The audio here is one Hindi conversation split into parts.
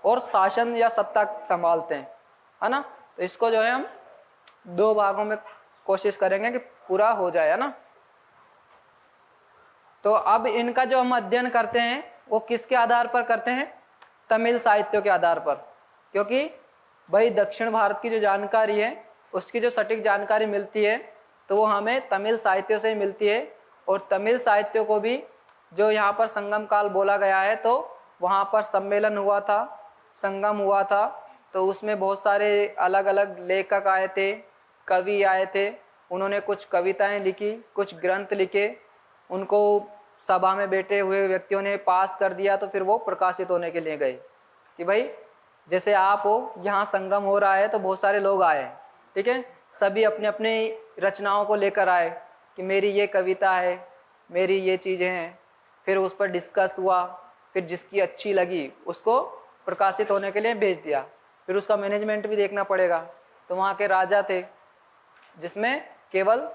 और शासन या सत्ता संभालते हैं, है ना। तो इसको जो है हम दो भागों में कोशिश करेंगे कि पूरा हो जाए, है ना। तो अब इनका जो हम अध्ययन करते हैं वो किसके आधार पर करते हैं? तमिल साहित्य के आधार पर, क्योंकि भाई दक्षिण भारत की जो जानकारी है उसकी जो सटीक जानकारी मिलती है तो वो हमें तमिल साहित्य से ही मिलती है। और तमिल साहित्य को भी जो यहाँ पर संगम काल बोला गया है, तो वहाँ पर सम्मेलन हुआ था, संगम हुआ था, तो उसमें बहुत सारे अलग अलग लेखक आए थे, कवि आए थे, उन्होंने कुछ कविताएं लिखी, कुछ ग्रंथ लिखे, उनको सभा में बैठे हुए व्यक्तियों ने पास कर दिया, तो फिर वो प्रकाशित होने के लिए गए कि भाई जैसे आप हो, यहाँ संगम हो रहा है तो बहुत सारे लोग आए, ठीक है, सभी अपने अपने रचनाओं को लेकर आए कि मेरी ये कविता है, मेरी ये चीज़ें हैं, फिर उस पर डिस्कस हुआ, फिर जिसकी अच्छी लगी उसको प्रकाशित होने के लिए भेज दिया। फिर उसका मैनेजमेंट भी देखना पड़ेगा। तो वहाँ के राजा थे, जिसमें केवल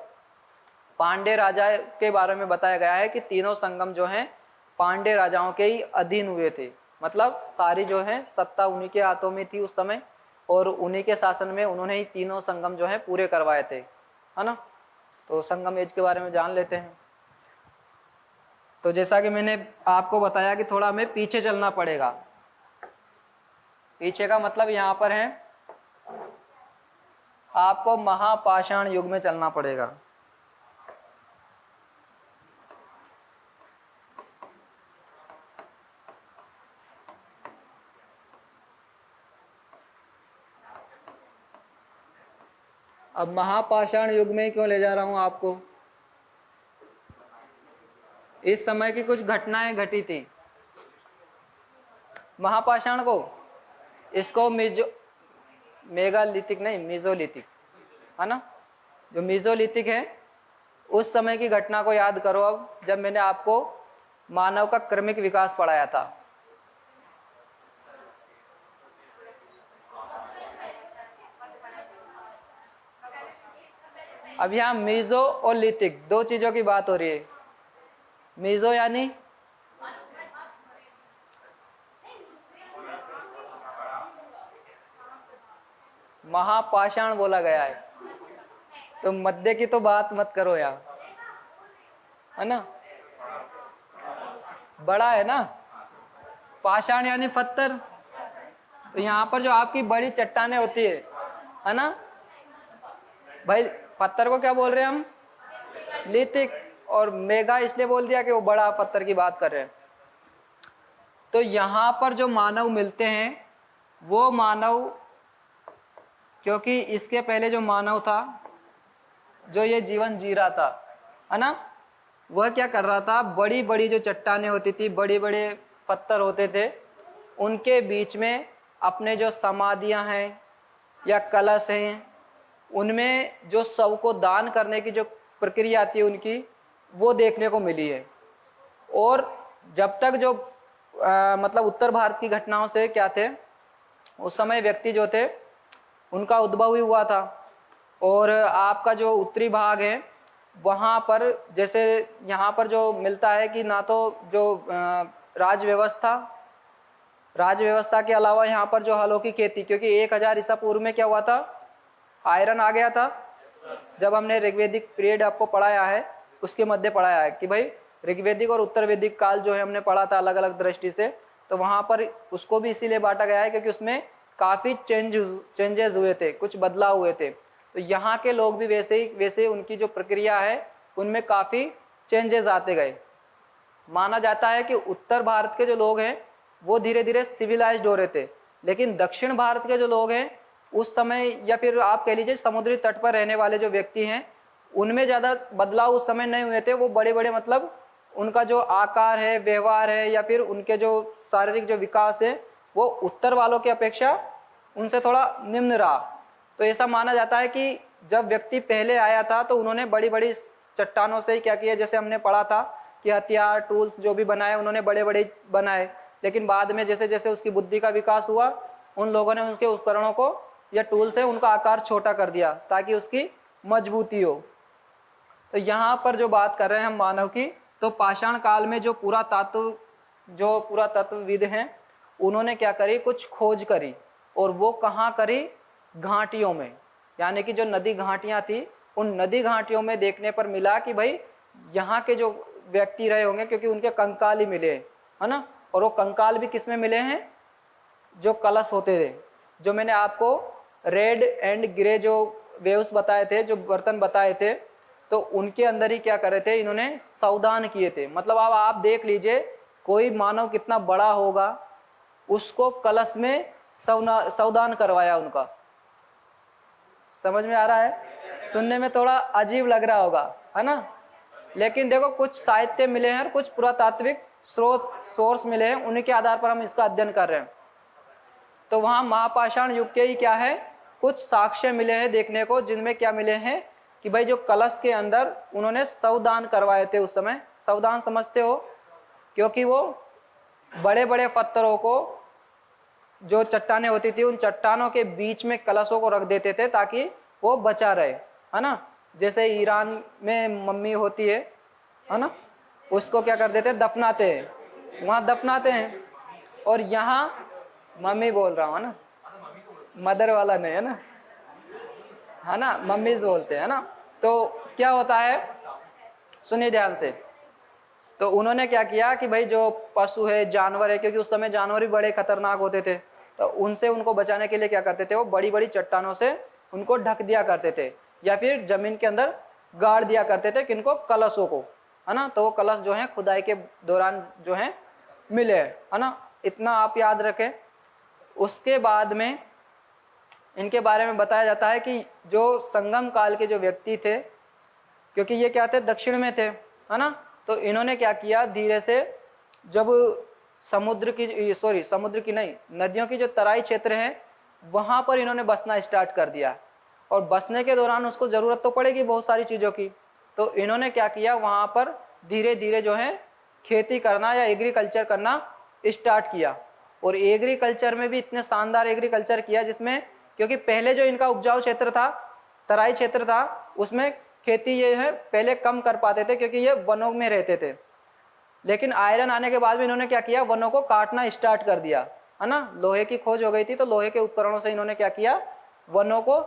पांडे राजा के बारे में बताया गया है कि तीनों संगम जो हैं पांडे राजाओं के ही अधीन हुए थे, मतलब सारी जो है सत्ता उन्हीं के हाथों में थी उस समय, और उन्हीं के शासन में उन्होंने ही तीनों संगम जो है पूरे करवाए थे, है ना। तो संगम एज के बारे में जान लेते हैं। तो जैसा कि मैंने आपको बताया कि थोड़ा हमें पीछे चलना पड़ेगा। पीछे का मतलब यहाँ पर है आपको महापाषाण युग में चलना पड़ेगा। अब महापाषाण युग में क्यों ले जा रहा हूं आपको? इस समय की कुछ घटनाएं घटी थी। महापाषाण को इसको मेगालिथिक नहीं, मीजोलिथिक, है ना। जो मीजोलिथिक है उस समय की घटना को याद करो। अब जब मैंने आपको मानव का क्रमिक विकास पढ़ाया था, अब यहाँ मीजो और लिथिक दो चीजों की बात हो रही है। मीजो यानी महापाषाण बोला गया है, तो मध्य की तो बात मत करो यार, है ना। बड़ा है ना, पाषाण यानी पत्थर। तो यहाँ पर जो आपकी बड़ी चट्टानें होती है ना भाई, पत्थर को क्या बोल रहे हैं हम? लिथिक। और मेगा इसलिए बोल दिया कि वो बड़ा पत्थर की बात कर रहे हैं। तो यहाँ पर जो मानव मिलते हैं वो मानव, क्योंकि इसके पहले जो मानव था जो ये जीवन जी रहा था, है ना, वह क्या कर रहा था, बड़ी बड़ी जो चट्टानें होती थी, बड़े बड़े पत्थर होते थे, उनके बीच में अपने जो समाधियां हैं या कलश हैं, उनमें जो शव को दान करने की जो प्रक्रिया आती है उनकी, वो देखने को मिली है। और जब तक जो मतलब उत्तर भारत की घटनाओं से क्या थे, उस समय व्यक्ति जो थे उनका उद्भव ही हुआ था। और आपका जो उत्तरी भाग है वहाँ पर, जैसे यहाँ पर जो मिलता है कि ना तो जो राज व्यवस्था के अलावा यहाँ पर जो हलों की खेती, क्योंकि 1000 ईसा पूर्व में क्या हुआ था, आयरन आ गया था। जब हमने ऋग्वेदिक पीरियड आपको पढ़ाया है उसके मध्य पढ़ाया है कि भाई ऋग्वेदिक और उत्तर वैदिक काल जो है हमने पढ़ा था अलग अलग दृष्टि से, तो वहाँ पर उसको भी इसीलिए बांटा गया है क्योंकि उसमें काफ़ी चेंजेस हुए थे, कुछ बदलाव हुए थे। तो यहाँ के लोग भी वैसे ही उनकी जो प्रक्रिया है उनमें काफ़ी चेंजेस आते गए। माना जाता है कि उत्तर भारत के जो लोग हैं वो धीरे धीरे सिविलाइज्ड हो रहे थे, लेकिन दक्षिण भारत के जो लोग हैं उस समय, या फिर आप कह लीजिए समुद्री तट पर रहने वाले जो व्यक्ति हैं, उनमें ज़्यादा बदलाव उस समय नहीं हुए थे। वो बड़े बड़े मतलब उनका जो आकार है, व्यवहार है, या फिर उनके जो शारीरिक जो विकास है वो उत्तर वालों की अपेक्षा उनसे थोड़ा निम्न रहा। तो ऐसा माना जाता है कि जब व्यक्ति पहले आया था तो उन्होंने बड़ी बड़ी चट्टानों से ही क्या किया, जैसे हमने पढ़ा था कि हथियार टूल्स जो भी बनाए उन्होंने बड़े बड़े बनाए, लेकिन बाद में जैसे जैसे उसकी बुद्धि का विकास हुआ उन लोगों ने उसके उपकरणों को या टूल से उनका आकार छोटा कर दिया ताकि उसकी मजबूती हो। तो यहाँ पर जो बात कर रहे हैं हम मानव की, तो पाषाण काल में जो पुरातत्वविद हैं उन्होंने क्या करी, कुछ खोज करी, और वो कहाँ करी, घाटियों में, यानी कि जो नदी घाटियां थी उन नदी घाटियों में देखने पर मिला कि भाई यहाँ के जो व्यक्ति रहे होंगे, क्योंकि उनके कंकाल ही मिले, है ना, और वो कंकाल भी किस में मिले हैं, जो कलश होते थे, जो मैंने आपको रेड एंड ग्रे जो वेव्स बताए थे, जो बर्तन बताए थे, तो उनके अंदर ही क्या करे थे, इन्होंने सावधान किए थे। मतलब अब आप देख लीजिए, कोई मानव कितना बड़ा होगा, उसको कलश में सावधान करवाया उनका। समझ में आ रहा है? सुनने में थोड़ा अजीब लग रहा होगा, है ना, लेकिन देखो कुछ साहित्य मिले हैं और कुछ पुरातात्विक स्रोत सोर्स मिले हैं, उन्हीं के आधार पर हम इसका अध्ययन कर रहे हैं। तो वहां महापाषाण युग के ही क्या है, कुछ साक्ष्य मिले हैं देखने को, जिनमें क्या मिले हैं कि भाई जो कलश के अंदर उन्होंने सावधान करवाए थे उस समय। सावधान समझते हो? क्योंकि वो बड़े बड़े पत्थरों को, जो चट्टानें होती थी, उन चट्टानों के बीच में कलशों को रख देते थे ताकि वो बचा रहे, है ना। जैसे ईरान में मम्मी होती है ना, उसको क्या कर देते हैं, दफनाते हैं, वहाँ दफनाते हैं। और यहाँ मम्मी बोल रहा हूँ, है ना, मदर वाला नहीं, है ना, मम्मीज बोलते हैं ना। तो क्या होता है, सुनिए ध्यान से। तो उन्होंने क्या किया कि भाई जो पशु है, जानवर है, क्योंकि उस समय जानवर भी बड़े खतरनाक होते थे, तो उनसे उनको बचाने के लिए क्या करते थे, वो बड़ी बड़ी चट्टानों से उनको ढक दिया करते थे, या फिर जमीन के अंदर गाड़ दिया करते थे, किनको, कलशों को, है ना। तो वो कलश जो है खुदाई के दौरान जो है मिले, है ना, इतना आप याद रखें। उसके बाद में इनके बारे में बताया जाता है कि जो संगम काल के जो व्यक्ति थे, क्योंकि ये क्या थे, दक्षिण में थे, है ना, तो इन्होंने क्या किया, धीरे से जब समुद्र की नहीं, नदियों की जो तराई क्षेत्र है वहां पर इन्होंने बसना स्टार्ट कर दिया। और बसने के दौरान उसको जरूरत तो पड़ेगी बहुत सारी चीजों की, तो इन्होंने क्या किया, वहां पर धीरे धीरे जो है खेती करना या एग्रीकल्चर करना स्टार्ट किया। और एग्रीकल्चर में भी इतने शानदार एग्रीकल्चर किया, जिसमें, क्योंकि पहले जो इनका उपजाऊ क्षेत्र था, तराई क्षेत्र था, उसमें खेती ये है पहले कम कर पाते थे क्योंकि ये वनों में रहते थे। लेकिन आयरन आने के बाद भी इन्होंने क्या किया, वनों को काटना स्टार्ट कर दिया, है ना। लोहे की खोज हो गई थी, तो लोहे के उपकरणों से इन्होंने क्या किया, वनों को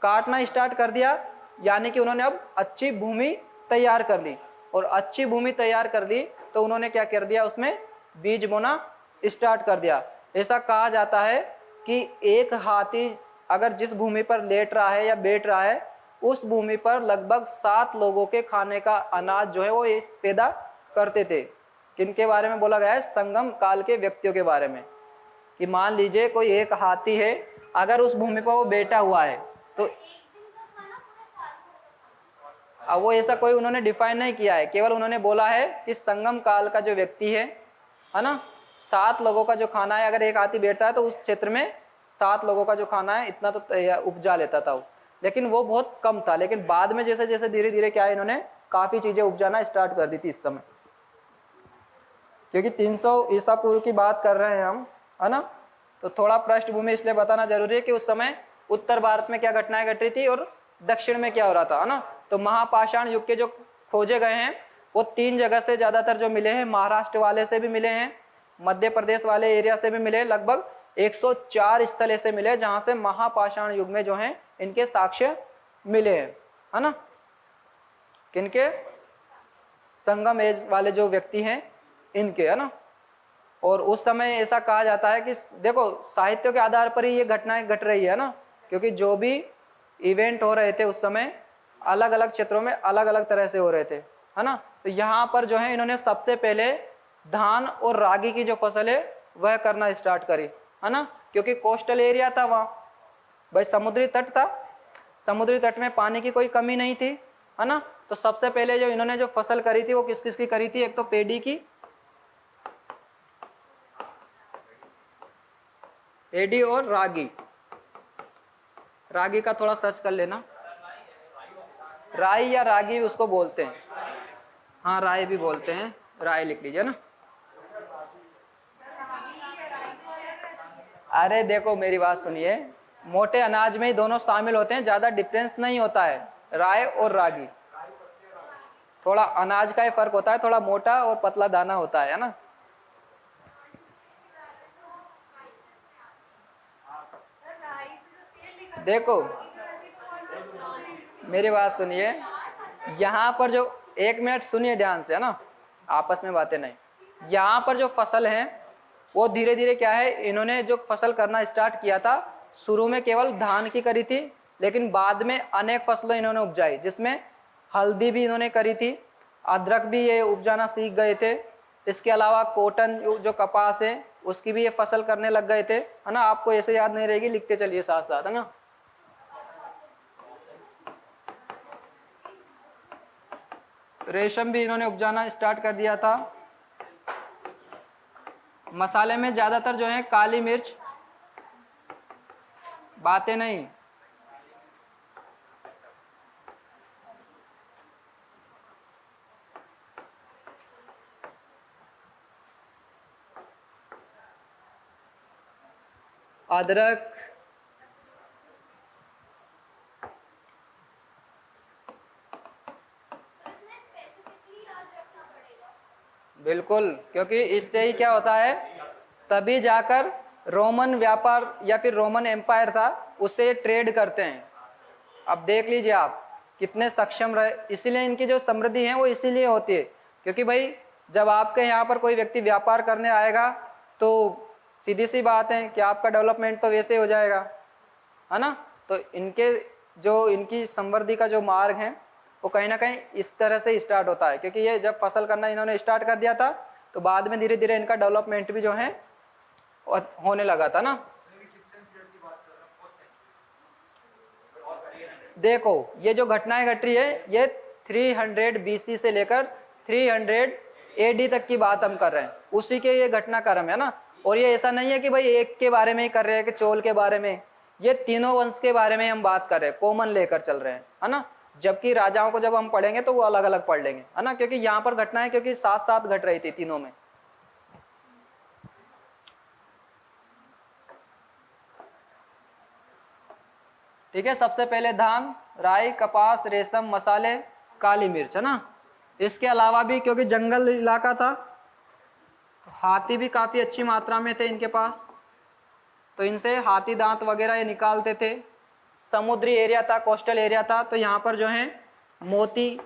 काटना स्टार्ट कर दिया। यानी कि उन्होंने अब अच्छी भूमि तैयार कर ली, और अच्छी भूमि तैयार कर ली तो उन्होंने क्या कर दिया, उसमें बीज बोना स्टार्ट कर दिया। ऐसा कहा जाता है कि एक हाथी अगर जिस भूमि पर लेट रहा है या बैठ रहा है, उस भूमि पर लगभग 7 लोगों के खाने का अनाज जो है वो पैदा करते थे। किनके बारे में बोला गया है, संगम काल के व्यक्तियों के बारे में, कि मान लीजिए कोई एक हाथी है, अगर उस भूमि पर वो बैठा हुआ है, तो अब वो ऐसा कोई उन्होंने डिफाइन नहीं किया है, केवल उन्होंने बोला है कि संगम काल का जो व्यक्ति है ना, 7 लोगों का जो खाना है, अगर एक हाथी बैठता है तो उस क्षेत्र में 7 लोगों का जो खाना है इतना तो उपजा लेता था वो। लेकिन वो बहुत कम था, लेकिन बाद में जैसे जैसे धीरे धीरे क्या है, इन्होंने काफी चीजें उपजाना स्टार्ट कर दी थी इस समय। क्योंकि 300 ईसा पूर्व की बात कर रहे हैं हम, है ना, तो थोड़ा पृष्ठभूमि इसलिए बताना जरूरी है कि उस समय उत्तर भारत में क्या घटनाएं घट रही थी और दक्षिण में क्या हो रहा था, है ना। तो महापाषाण युग के जो खोजे गए हैं वो 3 जगह से ज्यादातर जो मिले हैं, महाराष्ट्र वाले से भी मिले हैं, मध्य प्रदेश वाले एरिया से भी मिले, लगभग 104 स्थल ऐसे मिले जहां से महापाषाण युग में जो है इनके साक्ष्य मिले हैं, है ना। किनके, संगम एज वाले जो व्यक्ति हैं इनके, है ना। और उस समय ऐसा कहा जाता है कि देखो साहित्य के आधार पर ही ये घटनाएं घट रही है ना, क्योंकि जो भी इवेंट हो रहे थे उस समय अलग अलग क्षेत्रों में अलग अलग तरह से हो रहे थे, है ना। तो यहाँ पर जो है इन्होंने सबसे पहले धान और रागी की जो फसल है वह करना स्टार्ट करी, है ना, क्योंकि कोस्टल एरिया था वहाँ, भाई समुद्री तट था, समुद्री तट में पानी की कोई कमी नहीं थी, है ना। तो सबसे पहले जो इन्होंने जो फसल करी थी वो किस किस की करी थी, एक तो पेडी की, एडी और रागी। रागी का थोड़ा सर्च कर लेना, राई या रागी उसको बोलते हैं, हाँ राई भी बोलते हैं, राई लिख लीजिए ना। अरे देखो मेरी बात सुनिए, मोटे अनाज में ही दोनों शामिल होते हैं, ज्यादा डिफरेंस नहीं होता है राय और रागी, थोड़ा अनाज का ही फर्क होता है, थोड़ा मोटा और पतला दाना होता है ना। देखो मेरी बात सुनिए, यहाँ पर जो, 1 मिनट सुनिए ध्यान से, है ना, आपस में बातें नहीं। यहाँ पर जो फसल है वो धीरे धीरे क्या है, इन्होंने जो फसल करना स्टार्ट किया था, शुरू में केवल धान की करी थी, लेकिन बाद में अनेक फसलें इन्होंने उपजाई, जिसमें हल्दी भी इन्होंने करी थी, अदरक भी ये उपजाना सीख गए थे। इसके अलावा कॉटन जो कपास है उसकी भी ये फसल करने लग गए थे, है ना। आपको ऐसे याद नहीं रहेगी, लिखते चलिए साथ साथ, है ना। रेशम भी इन्होंने उपजाना स्टार्ट कर दिया था। मसाले में ज्यादातर जो है काली मिर्च, बातें नहीं, अदरक, बिल्कुल, क्योंकि इससे ही क्या होता है, तभी जाकर रोमन व्यापार या फिर रोमन एम्पायर था, उससे ट्रेड करते हैं। अब देख लीजिए आप कितने सक्षम रहे, इसीलिए इनकी जो समृद्धि है वो इसीलिए होती है, क्योंकि भाई जब आपके यहाँ पर कोई व्यक्ति व्यापार करने आएगा तो सीधी सी बात है कि आपका डेवलपमेंट तो वैसे हो जाएगा, है ना। तो इनके जो, इनकी समृद्धि का जो मार्ग है वो कहीं ना कहीं इस तरह से स्टार्ट होता है, क्योंकि ये जब फसल करना इन्होंने स्टार्ट कर दिया था तो बाद में धीरे धीरे इनका डेवलपमेंट भी जो है होने लगा था ना। देखो ये जो घटनाएं घट रही है ये 300 BC से लेकर 300 AD तक की बात हम कर रहे हैं, उसी के ये घटनाक्रम है ना। और ये ऐसा नहीं है कि भाई एक के बारे में ही कर रहे हैं कि चोल के बारे में, ये तीनों वंश के बारे में हम बात कर रहे हैं, कॉमन लेकर चल रहे हैं, है ना। जबकि राजाओं को जब हम पढ़ेंगे तो वो अलग अलग पढ़ लेंगे, है ना, क्योंकि यहाँ पर घटनाएं क्योंकि साथ साथ घट रही थी तीनों में। ठीक है, सबसे पहले धान, राई, कपास, रेशम, मसाले, काली मिर्च, है ना। इसके अलावा भी क्योंकि जंगल इलाका था, हाथी भी काफी अच्छी मात्रा में थे इनके पास, तो इनसे हाथी दांत वगैरह ये निकालते थे। समुद्री एरिया था, कोस्टल एरिया था, तो यहाँ पर जो है मोती,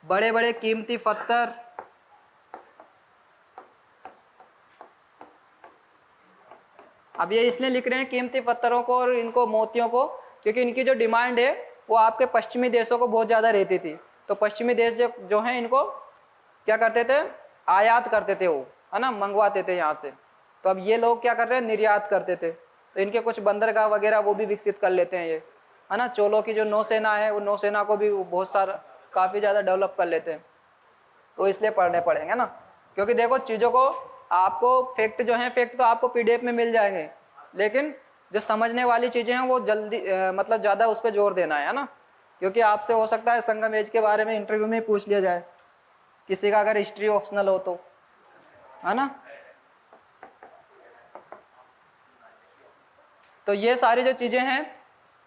बड़े बड़े कीमती पत्थर, अब ये इसलिए लिख रहे हैं कीमती पत्थरों को और इनको मोतियों को, क्योंकि इनकी जो डिमांड है वो आपके पश्चिमी देशों को बहुत ज़्यादा रहती थी। तो पश्चिमी देश जो है इनको क्या करते थे, आयात करते थे वो, है ना, मंगवाते थे यहाँ से। तो अब ये लोग क्या कर रहे हैं, निर्यात करते थे, तो इनके कुछ बंदरगाह वगैरह वो भी विकसित कर लेते हैं ये, है ना। चोलों की जो नौसेना है वो नौसेना को भी बहुत सारा काफ़ी ज़्यादा डेवलप कर लेते हैं, तो इसलिए पढ़ने पड़ेंगे ना। क्योंकि देखो चीज़ों को, आपको फैक्ट जो है, फैक्ट तो आपको PDF में मिल जाएंगे, लेकिन जो समझने वाली चीज़ें हैं वो जल्दी मतलब ज़्यादा उस पर जोर देना है ना। क्योंकि आपसे हो सकता है संगम एज के बारे में इंटरव्यू में पूछ लिया जाए, किसी का अगर हिस्ट्री ऑप्शनल हो तो, है ना। तो ये सारी जो चीज़ें हैं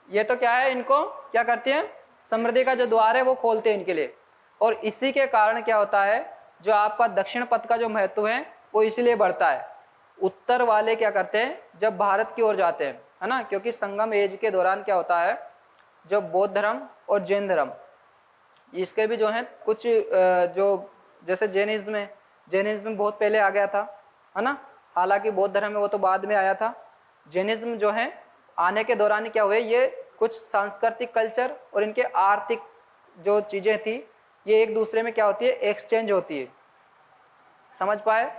ये तो क्या है, इनको क्या करती हैं, समृद्धि का जो द्वार है वो खोलते हैं इनके लिए। और इसी के कारण क्या होता है, जो आपका दक्षिण पथ का जो महत्व है वो इसीलिए बढ़ता है। उत्तर वाले क्या करते हैं, जब भारत की ओर जाते हैं, है ना, क्योंकि संगम एज के दौरान क्या होता है, जो बौद्ध धर्म और जैन धर्म, इसके भी जो है कुछ जो, जैसे जैनिज्म बहुत पहले आ गया था, है ना। हालांकि बौद्ध धर्म में वो तो बाद में आया था। जैनिज्म जो है आने के दौरान क्या हुए, ये कुछ सांस्कृतिक कल्चर और इनके आर्थिक जो चीज़ें थी ये एक दूसरे में क्या होती है, एक्सचेंज होती है, समझ पाए।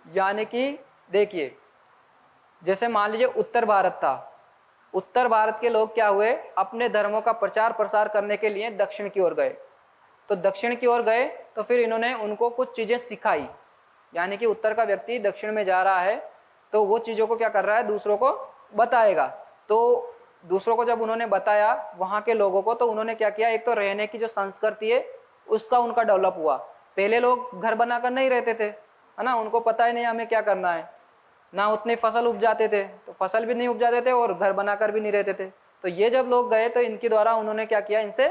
यानी कि देखिए, जैसे मान लीजिए उत्तर भारत था, उत्तर भारत के लोग क्या हुए, अपने धर्मों का प्रचार प्रसार करने के लिए दक्षिण की ओर गए। तो दक्षिण की ओर गए तो फिर इन्होंने उनको कुछ चीज़ें सिखाई, यानी कि उत्तर का व्यक्ति दक्षिण में जा रहा है तो वो चीज़ों को क्या कर रहा है, दूसरों को बताएगा। तो दूसरों को जब उन्होंने बताया वहाँ के लोगों को, तो उन्होंने क्या किया, एक तो रहने की जो संस्कृति है उसका उनका डेवलप हुआ। पहले लोग घर बनाकर नहीं रहते थे, है ना, उनको पता ही नहीं हमें क्या करना है, ना उतनी फसल उपजाते थे, तो फसल भी नहीं उपजाते थे और घर बनाकर भी नहीं रहते थे। तो ये जब लोग गए तो इनके द्वारा उन्होंने क्या किया, इनसे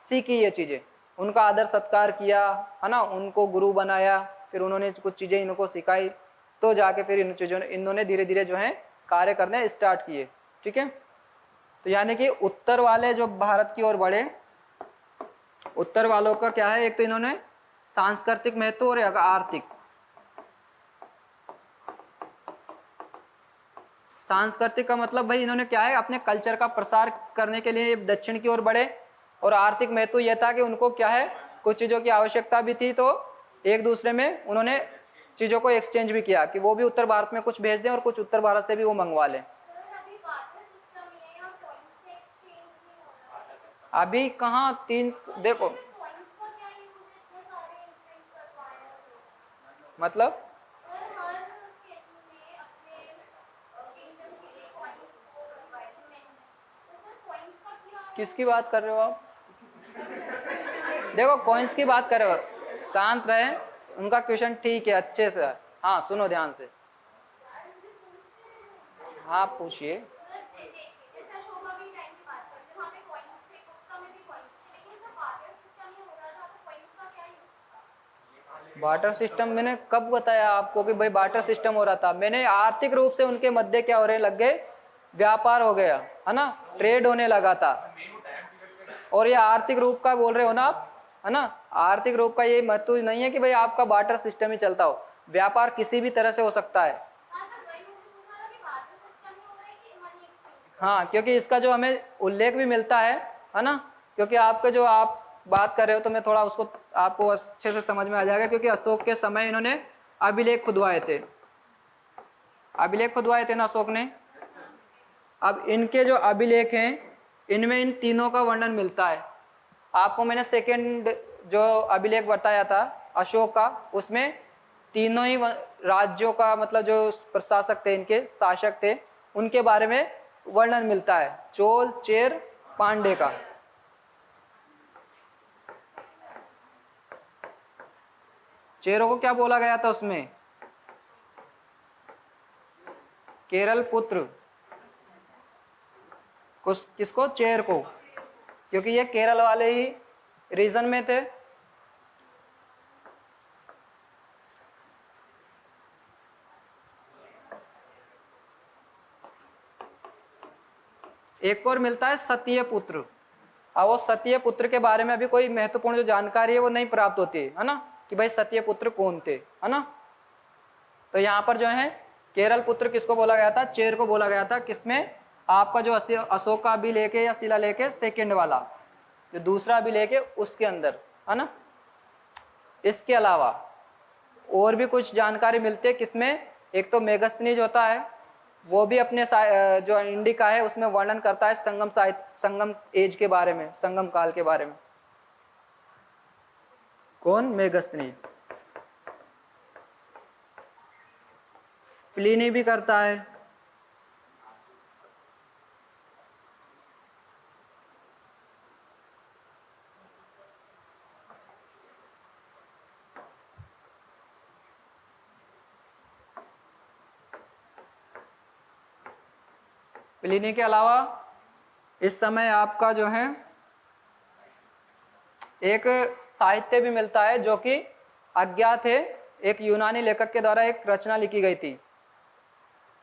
सीखी ये चीज़ें, उनका आदर सत्कार किया, है ना, उनको गुरु बनाया, फिर उन्होंने कुछ चीज़ें इनको सिखाई, तो जाके फिर इन चीज़ों ने, इन्होंने धीरे धीरे जो है कार्य करने स्टार्ट किए। ठीक है, तो यानी कि उत्तर वाले जो भारत की ओर बढ़े, उत्तर वालों का क्या है, एक तो इन्होंने सांस्कृतिक महत्व और एक आर्थिक। सांस्कृतिक का मतलब भाई इन्होंने क्या है, अपने कल्चर का प्रसार करने के लिए दक्षिण की ओर बढ़े, और आर्थिक महत्व यह था कि उनको क्या है, कुछ चीजों की आवश्यकता भी थी, तो एक दूसरे में उन्होंने चीजों को एक्सचेंज भी किया कि वो भी उत्तर भारत में कुछ भेज दें और कुछ उत्तर भारत से भी वो मंगवा लें। अभी कहाँ तीन, देखो मतलब किसकी बात कर रहे हो आप? देखो कॉइन्स की बात कर रहे हो, शांत रहे, उनका क्वेश्चन ठीक है अच्छे से, हाँ सुनो ध्यान से, हाँ पूछिए। बार्टर सिस्टम मैंने कब बताया आपको कि भाई बार्टर सिस्टम हो रहा था? मैंने आर्थिक रूप से उनके मध्य क्या हो रहे लग गए, व्यापार हो गया है ना, ट्रेड होने लगा था। और ये आर्थिक रूप का बोल रहे हो ना आप, है ना, आर्थिक रूप का ये महत्व नहीं है कि भाई आपका बार्टर सिस्टम ही चलता हो, व्यापार किसी भी तरह से हो सकता है। हाँ क्योंकि इसका जो हमें उल्लेख भी मिलता है ना, क्योंकि आपके जो आप बात कर रहे हो तो मैं थोड़ा उसको आपको अच्छे से समझ में आ जाएगा, क्योंकि अशोक के समय इन्होंने अभिलेख खुदवाए थे, अभिलेख खुदवाए थे ना अशोक ने। अब इनके जो अभिलेख हैं इनमें इन तीनों का वर्णन मिलता है। आपको मैंने सेकंड जो अभिलेख बताया था अशोक का, उसमें तीनों ही राज्यों का मतलब जो प्रशासक थे, इनके शासक थे, उनके बारे में वर्णन मिलता है, चोल चेर पांडे का। चेरों को क्या बोला गया था उसमें? केरल पुत्र। किसको? चेर को, क्योंकि ये केरल वाले ही रीजन में थे। एक और मिलता है सतीय पुत्र। अब वो सतीय पुत्र के बारे में अभी कोई महत्वपूर्ण जो जानकारी है वो नहीं प्राप्त होती है ना, कि भाई सतीय पुत्र कौन थे, है ना। तो यहाँ पर जो है केरल पुत्र किसको बोला गया था? चेर को बोला गया था। किसमें? आपका जो अशोक का अभिलेख है या शिलालेख है सेकेंड वाला, जो दूसरा अभिलेख है उसके अंदर, है ना। इसके अलावा और भी कुछ जानकारी मिलती है किसमें? एक तो मेगस्थनीज होता है, वो भी अपने जो इंडिका है उसमें वर्णन करता है संगम साहित्य, संगम एज के बारे में, संगम काल के बारे में। कौन? मेगस्थनीज। प्लिनी भी करता है। प्लिनी के अलावा इस समय आपका जो है एक साहित्य भी मिलता है जो कि अज्ञात है, एक यूनानी लेखक के द्वारा एक रचना लिखी गई थी,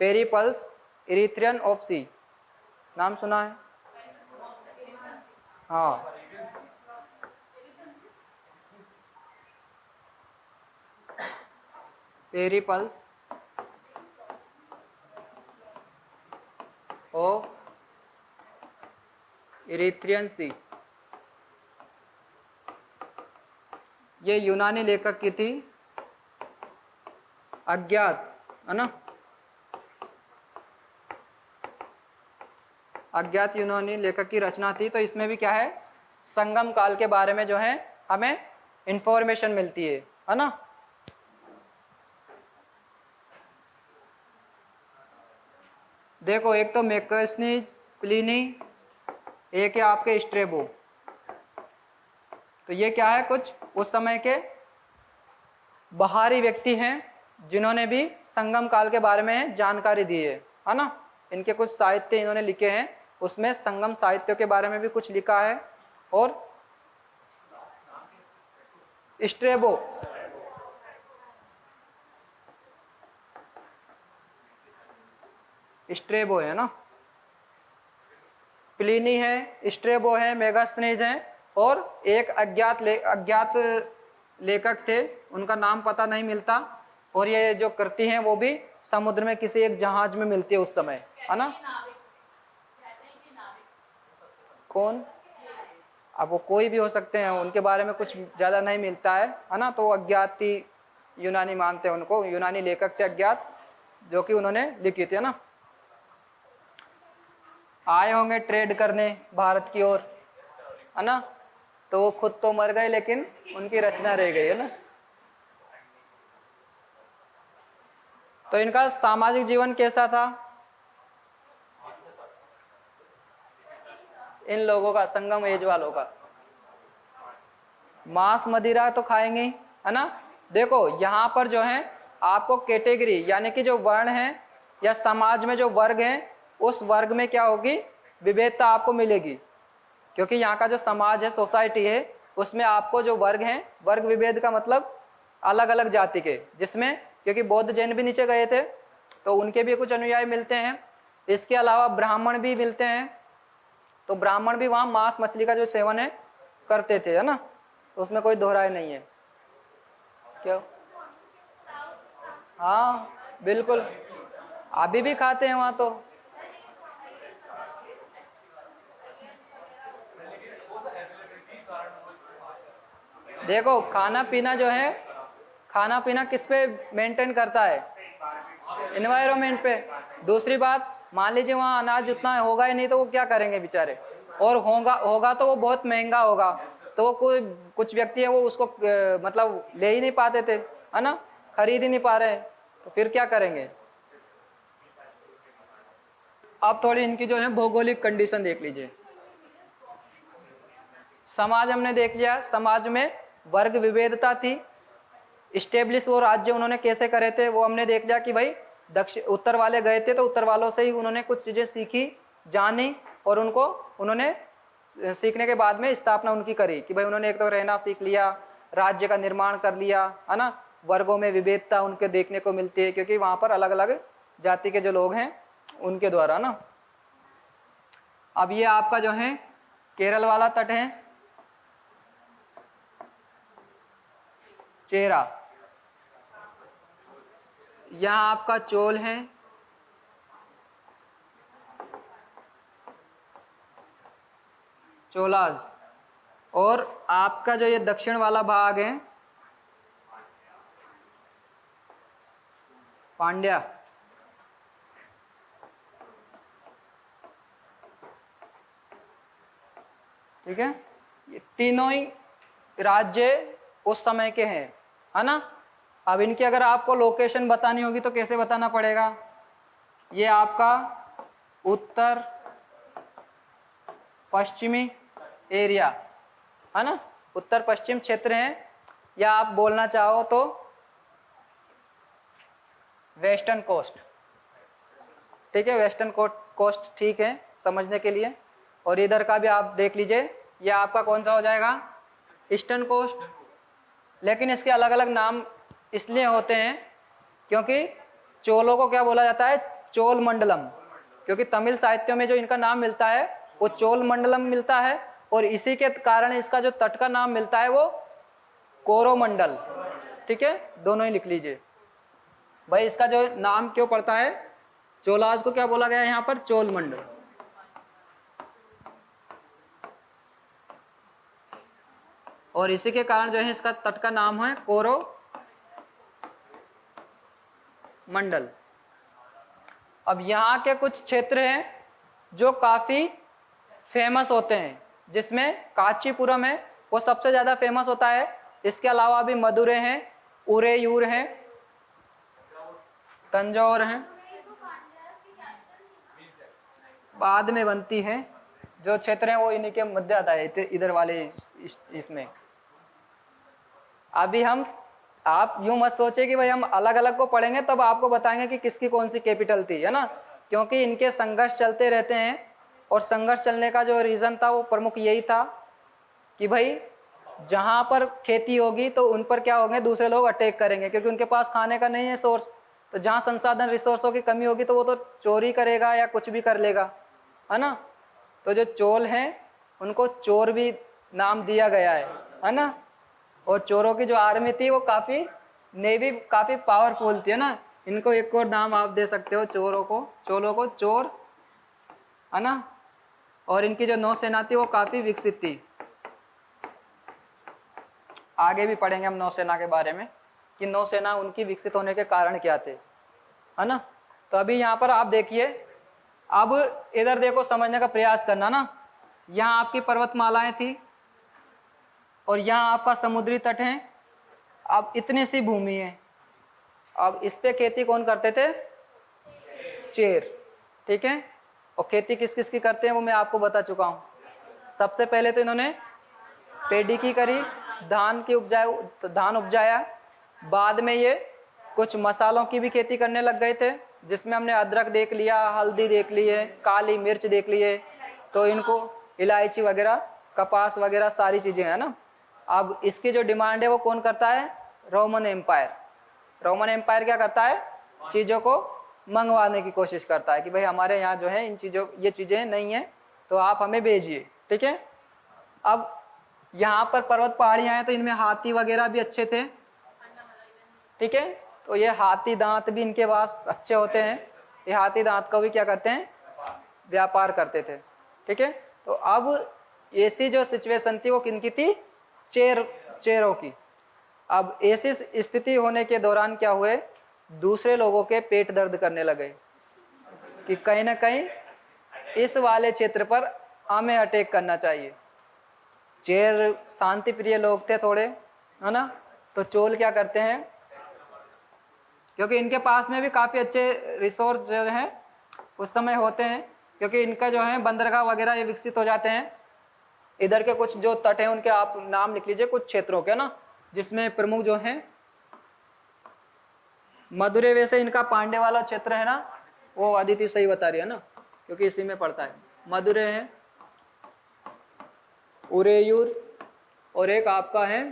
पेरिपल्स इरिथ्रियन ऑफ सी। नाम सुना है? हाँ, पेरिपल्स ऑफ इरिथ्रियन सी, ये यूनानी लेखक की थी, अज्ञात, है ना, अज्ञात यूनानी लेखक की रचना थी। तो इसमें भी क्या है, संगम काल के बारे में जो है हमें इंफॉर्मेशन मिलती है ना। देखो एक तो मेगस्थनीज, प्लिनी, एक है आपके स्ट्रेबो। तो ये क्या है, कुछ उस समय के बाहरी व्यक्ति हैं जिन्होंने भी संगम काल के बारे में जानकारी दी है ना। इनके कुछ साहित्य इन्होंने लिखे हैं, उसमें संगम साहित्य के बारे में भी कुछ लिखा है। और स्ट्रेबो, स्ट्रेबो है ना, प्लिनी है, स्ट्रेबो है, मेगास्थनीज है, और एक अज्ञात लेखक थे, उनका नाम पता नहीं मिलता। और ये जो कृति हैं वो भी समुद्र में किसी एक जहाज में मिलती है उस समय, है ना। कौन? अब वो कोई भी हो सकते हैं, उनके बारे में कुछ ज़्यादा नहीं मिलता है ना। तो अज्ञात ही यूनानी मानते हैं उनको, यूनानी लेखक थे अज्ञात, जो कि उन्होंने लिखी थी, है ना। आए होंगे ट्रेड करने भारत की ओर, है ना। तो वो खुद तो मर गए लेकिन उनकी रचना रह गई, है ना। तो इनका सामाजिक जीवन कैसा था? इन लोगों का, संगम एज वालों का, मांस मदिरा तो खाएंगे ही, है ना। देखो यहाँ पर जो है आपको कैटेगरी यानी कि जो वर्ण है या समाज में जो वर्ग है, उस वर्ग में क्या होगी, विविधता आपको मिलेगी। क्योंकि यहाँ का जो समाज है, सोसाइटी है, उसमें आपको जो वर्ग हैं, वर्ग विभेद का मतलब अलग अलग जाति के, जिसमें क्योंकि बौद्ध जैन भी नीचे गए थे तो उनके भी कुछ अनुयायी मिलते हैं। इसके अलावा ब्राह्मण भी मिलते हैं, तो ब्राह्मण भी वहाँ मांस मछली का जो सेवन है करते थे, है ना। तो उसमें कोई दोहराई नहीं है। क्यों? हाँ बिल्कुल, अभी भी खाते हैं वहाँ। तो देखो खाना पीना जो है, खाना पीना किस पे मेंटेन करता है, एनवायरनमेंट पे। दूसरी बात, मान लीजिए वहाँ अनाज उतना होगा ही नहीं तो वो क्या करेंगे बेचारे, और होगा तो वो बहुत महंगा होगा, तो वो कुछ व्यक्ति है वो उसको मतलब ले ही नहीं पाते थे, है ना, खरीद ही नहीं पा रहे, तो फिर क्या करेंगे। अब थोड़ी इनकी जो है भौगोलिक कंडीशन देख लीजिए। समाज हमने देख लिया, समाज में वर्ग विभेदता थी। इस्टेब्लिश वो राज्य उन्होंने कैसे करे थे वो हमने देख लिया कि भाई दक्षिण उत्तर वाले गए थे तो उत्तर वालों से ही उन्होंने कुछ चीज़ें सीखी, जानी, और उन्होंने सीखने के बाद में स्थापना उनकी करी कि भाई उन्होंने एक तो रहना सीख लिया, राज्य का निर्माण कर लिया, है ना। वर्गों में विविधता उनके देखने को मिलती है क्योंकि वहाँ पर अलग अलग जाति के जो लोग हैं उनके द्वारा ना। अब ये आपका जो है केरल वाला तट है, चेरा, यहाँ आपका चोल है, चोलाज, और आपका जो ये दक्षिण वाला भाग है पांड्या। ठीक है, ये तीनों ही राज्य उस समय के हैं, है ना। अब इनकी अगर आपको लोकेशन बतानी होगी तो कैसे बताना पड़ेगा, ये आपका उत्तर पश्चिमी एरिया, है ना, उत्तर पश्चिम क्षेत्र है, या आप बोलना चाहो तो वेस्टर्न कोस्ट। ठीक है, वेस्टर्न कोस्ट ठीक है समझने के लिए। और इधर का भी आप देख लीजिए, ये आपका कौन सा हो जाएगा, ईस्टर्न कोस्ट। लेकिन इसके अलग अलग नाम इसलिए होते हैं क्योंकि चोलों को क्या बोला जाता है, चोल मंडलम, क्योंकि तमिल साहित्यों में जो इनका नाम मिलता है वो चोल मंडलम मिलता है, और इसी के कारण इसका जो तट का नाम मिलता है वो कोरोमंडल। ठीक है, दोनों ही लिख लीजिए भाई। इसका जो नाम क्यों पड़ता है, चोलाज को क्या बोला गया है यहाँ पर, चोल मंडल। और इसी के कारण जो है इसका तट का नाम है कोरो मंडल। अब यहाँ के कुछ क्षेत्र हैं जो काफी फेमस होते हैं, जिसमें कांचीपुरम है वो सबसे ज्यादा फेमस होता है। इसके अलावा भी मदुरै हैं, उरेयूर हैं, तंजौर हैं, बाद में बनती है। जो क्षेत्र हैं वो इन्हीं के मध्य आता है, इधर वाले इसमें। अभी आप यूं मत सोचे कि भाई हम अलग अलग को पढ़ेंगे तब आपको बताएंगे कि किसकी कौन सी कैपिटल थी, है ना, क्योंकि इनके संघर्ष चलते रहते हैं। और संघर्ष चलने का जो रीजन था वो प्रमुख यही था कि भाई जहां पर खेती होगी तो उन पर क्या होंगे, दूसरे लोग अटैक करेंगे, क्योंकि उनके पास खाने का नहीं है सोर्स। तो जहाँ संसाधन रिसोर्सों की कमी होगी तो वो तो चोरी करेगा या कुछ भी कर लेगा, है ना। तो जो चोल हैं उनको चोर भी नाम दिया गया है ना। और चोरों की जो आर्मी थी वो काफी नेवी काफी पावरफुल थी, है ना। इनको एक और नाम आप दे सकते हो चोरों को चोर, है ना। और इनकी जो नौसेना थी वो काफी विकसित थी। आगे भी पढ़ेंगे हम नौसेना के बारे में कि नौसेना उनकी विकसित होने के कारण क्या थे, है ना। तो अभी यहाँ पर आप देखिए, अब इधर देखो, समझने का प्रयास करना ना। यहाँ आपकी पर्वतमालाएं थी और यहाँ आपका समुद्री तट है। अब इतनी सी भूमि है, अब इस पे खेती कौन करते थे? चेर, ठीक है। और खेती किस किस की करते हैं वो मैं आपको बता चुका हूँ। सबसे पहले तो इन्होंने पेडी की करी, धान उपजाया। बाद में ये कुछ मसालों की भी खेती करने लग गए थे, जिसमें हमने अदरक देख लिया, हल्दी देख ली है, काली मिर्च देख ली है, तो इनको इलायची वगैरह, कपास वगैरह सारी चीजें है ना। अब इसकी जो डिमांड है वो कौन करता है? Roman empire. रोमन एम्पायर क्या करता है? चीजों को मंगवाने की कोशिश करता है कि भाई हमारे यहाँ जो है इन चीजों, ये चीजें नहीं है तो आप हमें भेजिए, ठीक है। अब यहाँ पर पर्वत पहाड़ियां हैं तो इनमें हाथी वगैरह भी अच्छे थे, ठीक है। तो ये हाथी दांत भी इनके पास अच्छे होते हैं। ये हाथी दांत का भी क्या करते हैं? व्यापार करते थे, ठीक है। तो अब ऐसी जो सिचुएशन थी वो किनकी थी? चेरों की। अब ऐसी स्थिति होने के दौरान क्या हुए? दूसरे लोगों के पेट दर्द करने लगे कि कहीं ना कहीं इस वाले क्षेत्र पर हमें अटैक करना चाहिए। चेर शांति प्रिय लोग थे थोड़े, है ना। तो चोल क्या करते हैं, क्योंकि इनके पास में भी काफी अच्छे रिसोर्स जो हैं उस समय होते हैं, क्योंकि इनका जो है बंदरगाह वगैरह ये विकसित हो जाते हैं। इधर के कुछ जो तट हैं उनके आप नाम लिख लीजिए कुछ क्षेत्रों के ना, जिसमें प्रमुख जो हैं मदुरै। वैसे इनका पांडे वाला क्षेत्र है ना, वो अदिति सही बता रही है ना, क्योंकि इसी में पड़ता है। मदुरै है, उरेयूर, और एक आपका है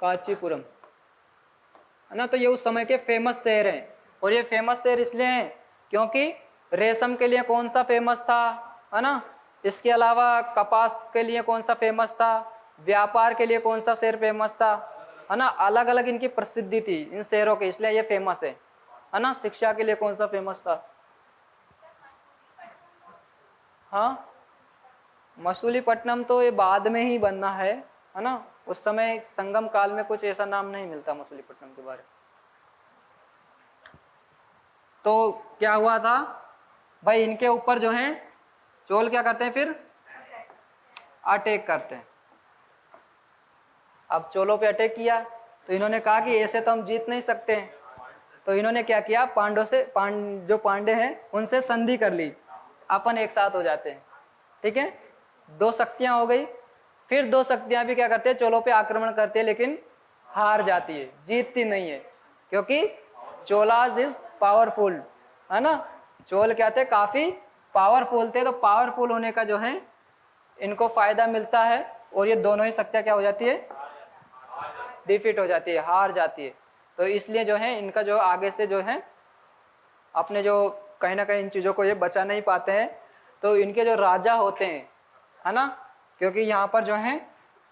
कांचीपुरम, है ना। तो ये उस समय के फेमस शहर हैं। और ये फेमस शहर इसलिए हैं क्योंकि रेशम के लिए कौन सा फेमस था, है ना। इसके अलावा कपास के लिए कौन सा फेमस था, व्यापार के लिए कौन सा शहर फेमस था, है ना। अलग अलग इनकी प्रसिद्धि थी इन शहरों की, इसलिए ये फेमस है ना। शिक्षा के लिए कौन सा फेमस था? हाँ, मसूलीपट्टनम तो ये बाद में ही बनना है ना। उस समय संगम काल में कुछ ऐसा नाम नहीं मिलता मसूलीपट्टनम के बारे में। तो क्या हुआ था भाई, इनके ऊपर जो है चोल क्या करते हैं, फिर अटैक करते हैं। अब चोलों पे अटैक किया तो इन्होंने कहा कि ऐसे तो हम जीत नहीं सकते हैं। तो इन्होंने क्या किया, जो पांडे हैं उनसे संधि कर ली, अपन एक साथ हो जाते हैं, ठीक है। दो शक्तियां हो गई। फिर दो शक्तियां भी क्या करते हैं, चोलों पे आक्रमण करते हैं, लेकिन हार जाती है, जीतती नहीं है, क्योंकि चोलाज इज पावरफुल, है ना। चोल क्या थे, काफी पावरफुल थे। तो पावरफुल होने का जो है इनको फायदा मिलता है, और ये दोनों ही शक्तियां क्या हो जाती है, डिफीट हो जाती है, हार जाती है। तो इसलिए जो है इनका जो आगे से जो है अपने जो कहीं ना कहीं इन चीजों को ये बचा नहीं पाते हैं। तो इनके जो राजा होते हैं, है ना, क्योंकि यहाँ पर जो है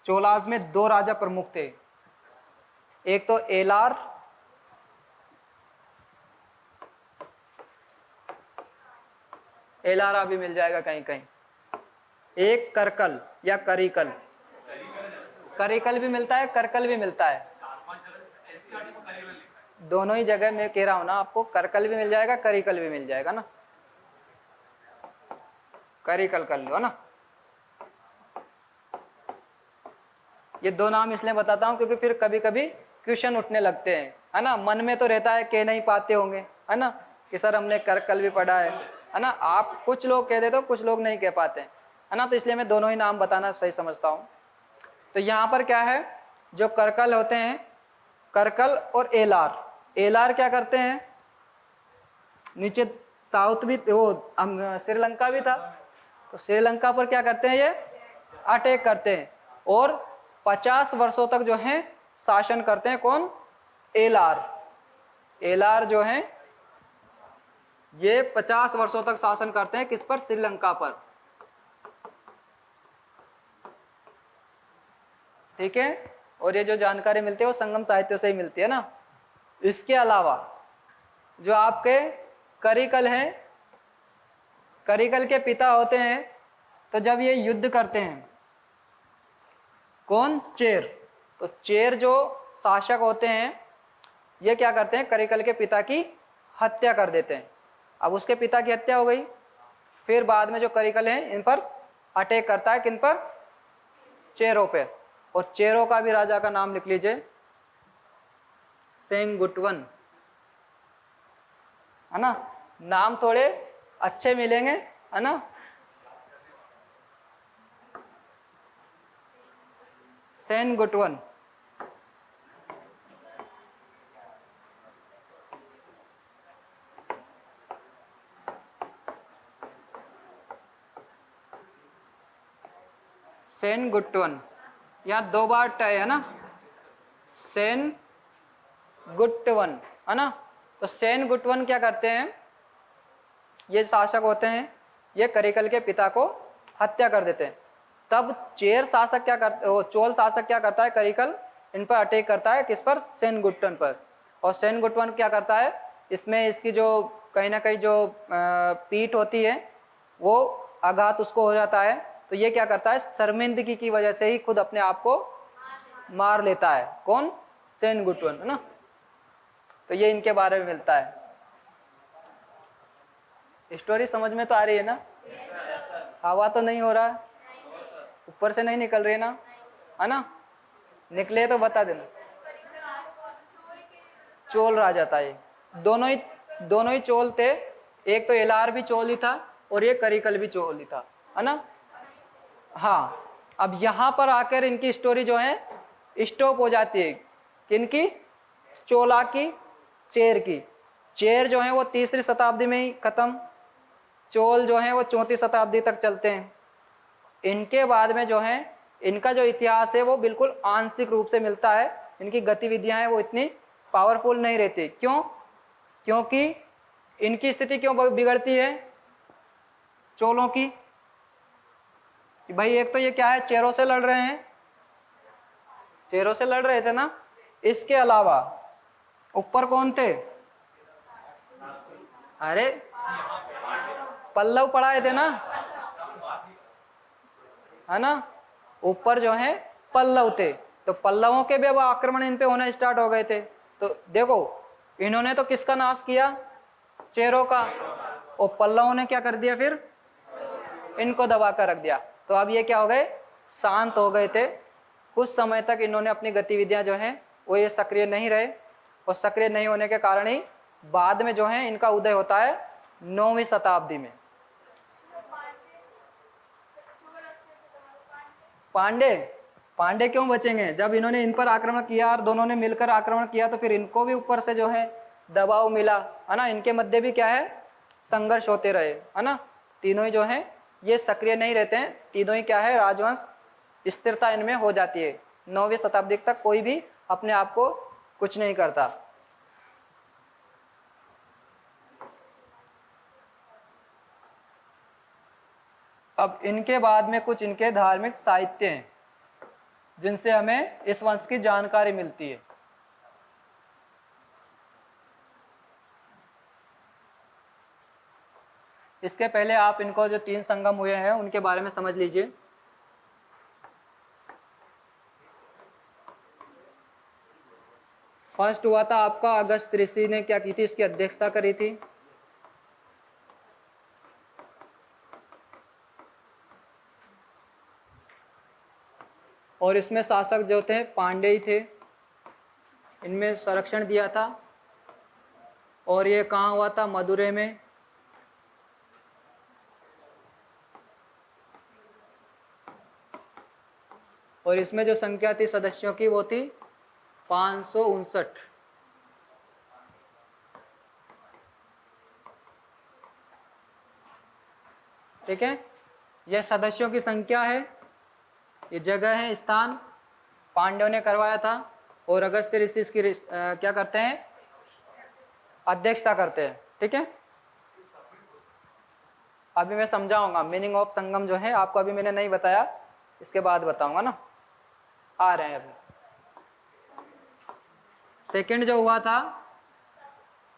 चोलाज में दो राजा प्रमुख थे, एक तो एलार, एलारा भी मिल जाएगा कहीं कहीं, एक करकल या करिकल, करिकल भी मिलता है, करकल भी मिलता है, दोनों ही जगह मैं कह रहा हूं ना आपको, करकल भी मिल जाएगा, करिकल भी मिल जाएगा ना। करिकल कर लो ना। ये दो नाम इसलिए बताता हूं क्योंकि फिर कभी कभी क्वेश्चन उठने लगते हैं, है ना। मन में तो रहता है, कह नहीं पाते होंगे, है ना, कि सर हमने करकल भी पढ़ा है ना। आप कुछ लोग कह देते हो, कुछ लोग नहीं कह पाते, है ना। तो इसलिए मैं दोनों ही नाम बताना सही समझता हूं। तो यहाँ पर क्या है, जो करकल होते हैं, करकल और एलार, एलार क्या करते हैं, नीचे साउथ भी वो श्रीलंका भी था, तो श्रीलंका पर क्या करते हैं, ये अटैक करते हैं और 50 वर्षों तक जो है शासन करते हैं। कौन? एलार। एलार जो है ये 50 वर्षों तक शासन करते हैं किस पर? श्रीलंका पर। ठीक है, और ये जो जानकारी मिलती है वो संगम साहित्य से ही मिलती है ना। इसके अलावा जो आपके करिकल हैं, करिकल के पिता होते हैं, तो जब ये युद्ध करते हैं, कौन? चेर। तो चेर जो शासक होते हैं ये क्या करते हैं? करिकल के पिता की हत्या कर देते हैं। अब उसके पिता की हत्या हो गई, फिर बाद में जो करिकल हैं इन पर अटैक करता है, किन पर? चेरों पे। और चेरों का भी राजा का नाम लिख लीजिए, सेंगुटवन, है ना। नाम थोड़े अच्छे मिलेंगे, है ना। सेनगुटवन। सेनगुटवन, यहाँ 2 बार टय है ना, सेनगुटवन, है ना। तो सेनगुटवन क्या करते हैं? ये शासक होते हैं, ये करिकल के पिता को हत्या कर देते हैं। तब चेर शासक क्या करते, वो चोल शासक क्या करता है? करिकल इन पर अटैक करता है, किस पर? सेनगुट्टन पर। और सेनगुट्टन क्या करता है? इसमें इसकी जो कहीं ना कहीं जो पीठ होती है वो आघात उसको हो जाता है। तो ये क्या करता है? शर्मिंदगी की वजह से ही खुद अपने आप को मार लेता है। कौन? सेनगुट्टन, है ना। तो ये इनके बारे में मिलता है। स्टोरी समझ में तो आ रही है ना? हवा तो नहीं हो रहा है, ऊपर से नहीं निकल रही है ना, है ना। निकले तो बता देना। चोल राजा था ये, दोनों ही चोल थे। एक तो एलार भी चोल ही था और ये करिकल भी चोल ही था, है ना। हाँ, अब यहाँ पर आकर इनकी स्टोरी जो है स्टॉप हो जाती है। किनकी? चोला की, चेर की। चेर जो है वो 3री शताब्दी में ही खत्म, चोल जो है वो 34 शताब्दी तक चलते हैं। इनके बाद में जो है इनका जो इतिहास है वो बिल्कुल आंशिक रूप से मिलता है। इनकी गतिविधियां हैं वो इतनी पावरफुल नहीं रहती। क्यों? क्योंकि इनकी स्थिति क्यों बिगड़ती है चोलों की? भाई एक तो ये क्या है, चेरों से लड़ रहे हैं, चेरों से लड़ रहे थे ना। इसके अलावा ऊपर कौन थे? अरे पल्लव पढ़ाए थे ना, है ना। ऊपर जो है पल्लव थे, तो पल्लवों के भी अब आक्रमण इन पे होना स्टार्ट हो गए थे। तो देखो इन्होंने तो किसका नाश किया? चेरों का। और पल्लवों ने क्या कर दिया? फिर इनको दबा कर रख दिया। तो अब ये क्या हो गए? शांत हो गए थे। कुछ समय तक इन्होंने अपनी गतिविधियां जो है वो ये सक्रिय नहीं रहे, और सक्रिय नहीं होने के कारण ही बाद में जो है इनका उदय होता है 9वीं शताब्दी में। पांडे क्यों बचेंगे? जब इन्होंने इन पर आक्रमण किया और दोनों ने मिलकर आक्रमण किया तो फिर इनको भी ऊपर से जो है दबाव मिला, है ना। इनके मध्य भी क्या है? संघर्ष होते रहे, है ना। तीनों ही जो है ये सक्रिय नहीं रहते हैं, तीनों ही क्या है? राजवंश स्थिरता इनमें हो जाती है। 9वीं शताब्दी तक कोई भी अपने आप को कुछ नहीं करता। अब इनके बाद में कुछ इनके धार्मिक साहित्य हैं जिनसे हमें इस वंश की जानकारी मिलती है। इसके पहले आप इनको जो 3 संगम हुए हैं उनके बारे में समझ लीजिए। फर्स्ट हुआ था आपका अगस्त ऋषि ने क्या की थी? इसकी अध्यक्षता करी थी। और इसमें शासक जो थे पांडे ही थे, इनमें संरक्षण दिया था। और ये कहाँ हुआ था? मदुरै में। और इसमें जो संख्या थी सदस्यों की वो थी 559। ठीक है, यह सदस्यों की संख्या है, ये जगह है, स्थान पांडवों ने करवाया था। और अगस्त्य ऋषि इसकी क्या करते हैं? अध्यक्षता करते हैं। ठीक है, अभी मैं समझाऊंगा मीनिंग ऑफ संगम जो है आपको, अभी मैंने नहीं बताया, इसके बाद बताऊंगा ना। आ रहे हैं अभी। सेकंड जो हुआ था,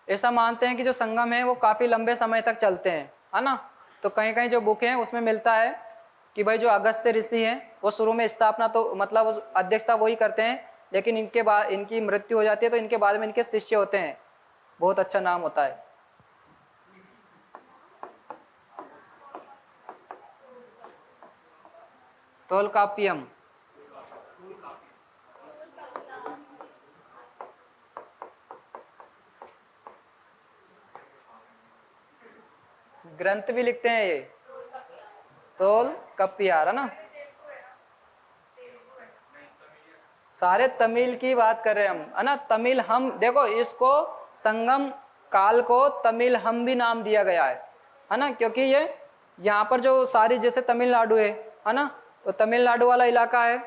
ऐसा मानते हैं कि जो संगम है वो काफी लंबे समय तक चलते हैं, है ना। तो कहीं कहीं जो बुक है उसमें मिलता है कि भाई जो अगस्त्य ऋषि हैं वो शुरू में स्थापना तो मतलब अध्यक्षता वही करते हैं, लेकिन इनके बाद इनकी मृत्यु हो जाती है तो इनके बाद में इनके शिष्य होते हैं। बहुत अच्छा नाम होता है। तोलकाप्पियम। ग्रंथ भी लिखते हैं ये, तोलकाप्पियार, है ना। सारे तमिल की बात कर रहे हैं हम, है ना। तमिल हम देखो, इसको संगम काल को तमिल हम भी नाम दिया गया है ना, क्योंकि ये यहाँ पर जो सारी जैसे तमिलनाडु है ना, तो तमिलनाडु वाला इलाका है,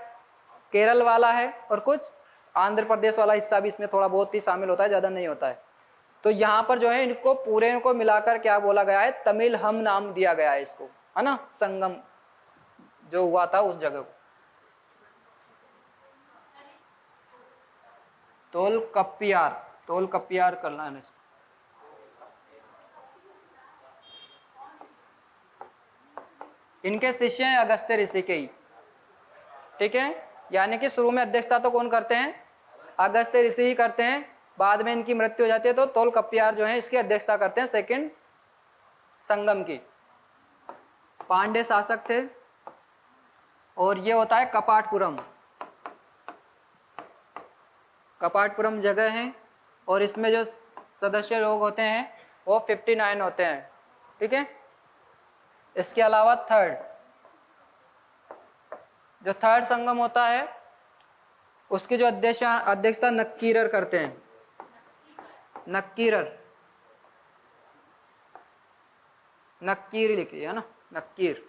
केरल वाला है, और कुछ आंध्र प्रदेश वाला हिस्सा भी इसमें थोड़ा बहुत ही शामिल होता है, ज़्यादा नहीं होता है। तो यहाँ पर जो है इनको पूरे को मिलाकर क्या बोला गया है, तमिल हम नाम दिया गया है इसको, है ना। संगम जो हुआ था उस जगह को तोलकप्पियार, तोलकप्पियार करना है। इनके शिष्य हैं अगस्त्य ऋषि के ही, ठीक है। यानी कि शुरू में अध्यक्षता तो कौन करते हैं, अगस्त्य ऋषि ही करते हैं। बाद में इनकी मृत्यु हो जाती है तो तोलकप्पियार जो है इसकी अध्यक्षता करते हैं सेकंड संगम की। पांड्य शासक थे, और ये होता है कपाटपुरम। कपाटपुरम जगह है, और इसमें जो सदस्य लोग होते हैं वो 59 होते हैं, ठीक है। इसके अलावा जो थर्ड संगम होता है उसकी जो अध्यक्षता नक्कीरर करते हैं। नक्कीरर, नक्कीर लिखिए, है ना, नक्कीर।